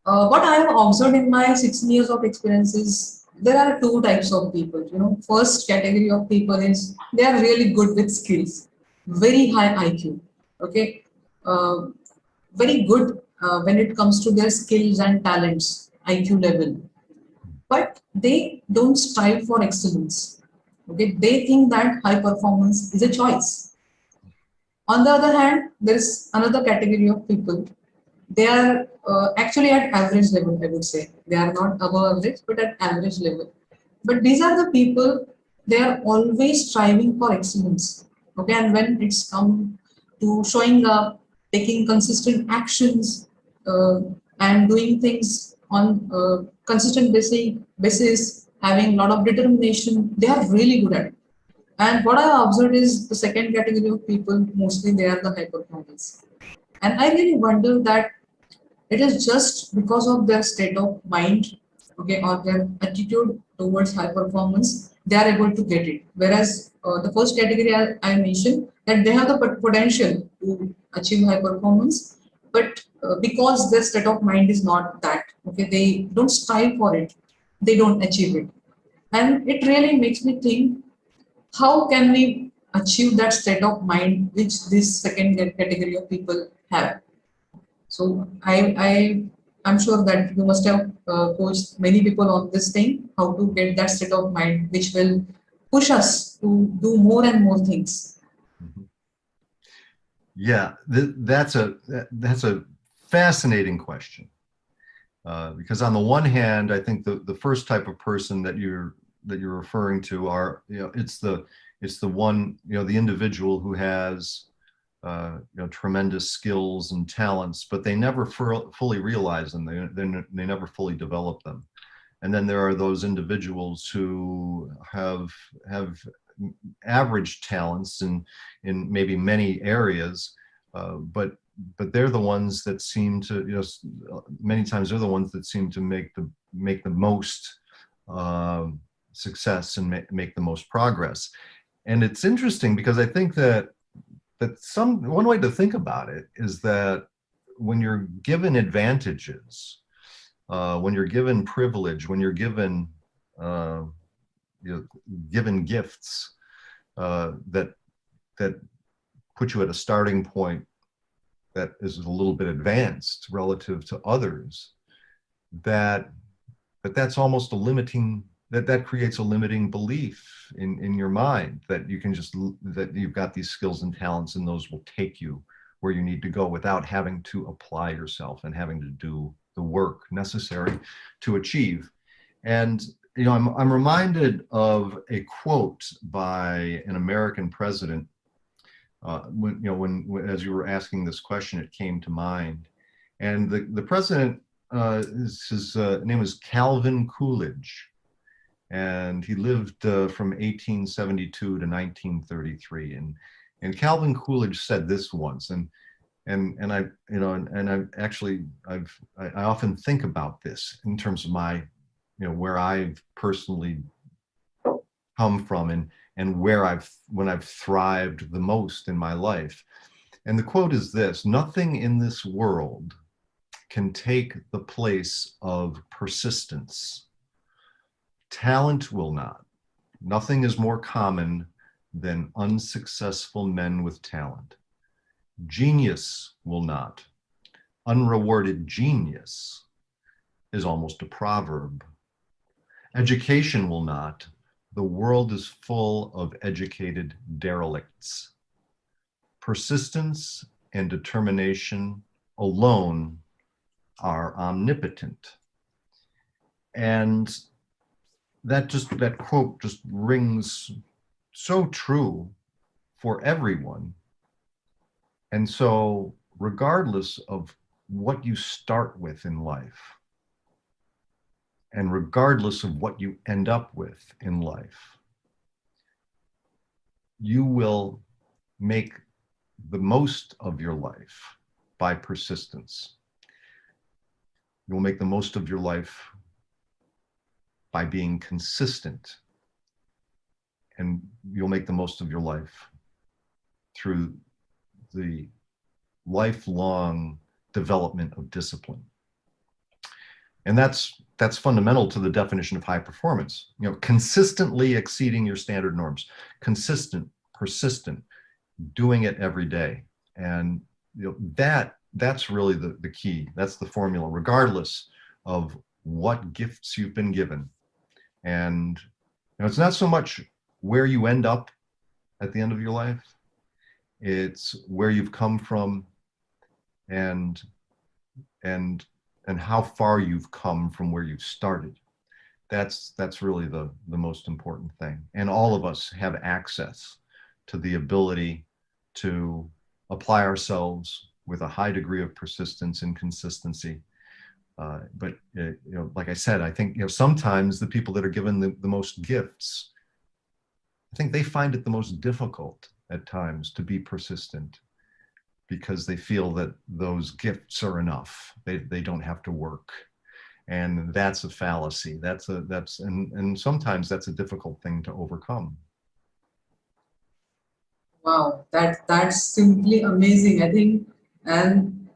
What I have observed in my 16 years of experience is there are two types of people. First category of people is they are really good with skills, very high IQ. Okay, uh, very good when it comes to their skills and talents, IQ level, but they don't strive for excellence. Okay, they think that high performance is a choice. On the other hand, there is another category of people. They are actually at average level, I would say. They are not above average, but at average level. But these are the people, they are always striving for excellence. Okay, and when it's come to showing up, taking consistent actions, uh, and doing things on consistent basis, having a lot of determination, they are really good at it. And what I observed is the second category of people, mostly they are the high performers. And I really wonder that it is just because of their state of mind, okay, or their attitude towards high performance, they are able to get it. Whereas the first category I mentioned, that they have the potential to achieve high performance, but because their state of mind is not that, okay, they don't strive for it, they don't achieve it. And it really makes me think, how can we achieve that state of mind which this second category of people have? So I'm sure that you must have coached many people on this thing, how to get that state of mind which will push us to do more and more things. Mhm. Yeah, that's a fascinating question. Because on the one hand, I think the first type of person that you're referring to are, it's the one, the individual who has tremendous skills and talents, but they never fully realize them. They never fully develop them. And then there are those individuals who have average talents in maybe many areas, but they're the ones that seem to, many times they're the ones that seem to make the most success and make the most progress. And it's interesting because I think that one way to think about it is that when you're given advantages, when you're given privilege, when you're uh, given gifts that put you at a starting point that is a little bit advanced relative to others, that that's almost a limiting, that creates a limiting belief in your mind that you can just, that you've got these skills and talents and those will take you where you need to go without having to apply yourself and having to do the work necessary to achieve. And I'm reminded of a quote by an American president. When as you were asking this question, it came to mind. And the president, his name was Calvin Coolidge, and he lived from 1872 to 1933. And Calvin Coolidge said this once, and I, and I actually, I often think about this in terms of my, where I've personally come from, and where when I've thrived the most in my life. And the quote is this: "Nothing in this world can take the place of persistence. Talent will not. Nothing is more common than unsuccessful men with talent. Genius will not. Unrewarded genius is almost a proverb. Education will not. The world is full of educated derelicts. Persistence and determination alone are omnipotent." And that quote just rings so true for everyone. And so, regardless of what you start with in life, and regardless of what you end up with in life, you will make the most of your life by persistence. You will make the most of your life by being consistent, and you'll make the most of your life through the lifelong development of discipline. And that's fundamental to the definition of high performance. You know, consistently exceeding your standard norms, consistent, persistent, doing it every day. And you know, that's really the key. That's the formula, regardless of what gifts you've been given. And you know, it's not so much where you end up at the end of your life, it's where you've come from, and and and how far you've come from where you started. That's really the most important thing. And all of us have access to the ability to apply ourselves with a high degree of persistence and consistency. But you know, like I said, I think, you know, sometimes the people that are given the most gifts, I think they find it the most difficult at times to be persistent, because they feel that those gifts are enough. They don't have to work. And that's a fallacy. And sometimes that's a difficult thing to overcome. Wow, that's simply amazing. I think, and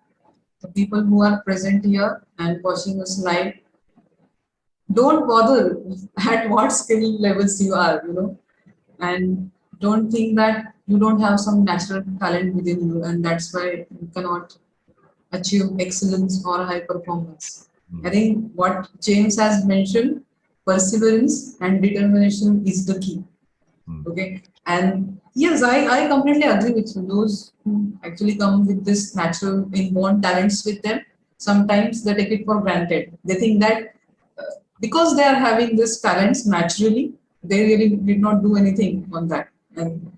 the people who are present here and watching us live, don't bother at what skill levels you are, and don't think that you don't have some natural talent within you, and that's why you cannot achieve excellence or high performance. I think what James has mentioned, perseverance and determination is the key. Okay. And yes, I completely agree with you. Those who actually come with this natural inborn talents with them, sometimes they take it for granted. They think that because they are having this talents naturally, they really did not do anything on that. And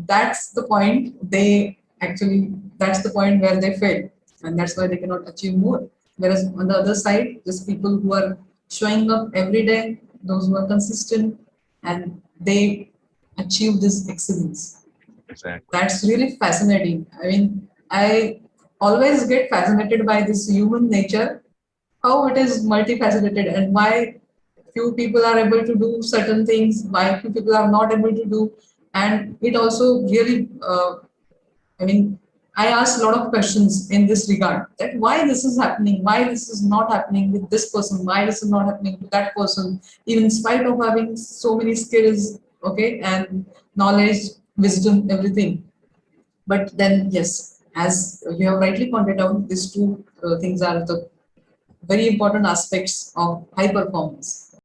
that's the point that's the point where they fail. And that's why they cannot achieve more. Whereas on the other side, just people who are showing up every day, those who are consistent, and they achieve this excellence. Exactly. That's really fascinating. I mean, I always get fascinated by this human nature, how it is multifaceted, and why few people are able to do certain things, why few people are not able to do. And it also really, I mean, I asked a lot of questions in this regard, that why this is happening, why this is not happening with this person, why this is not happening with that person, even in spite of having so many skills, okay, and knowledge, wisdom, everything. But then, yes, as you have rightly pointed out, these two things are the very important aspects of high performance.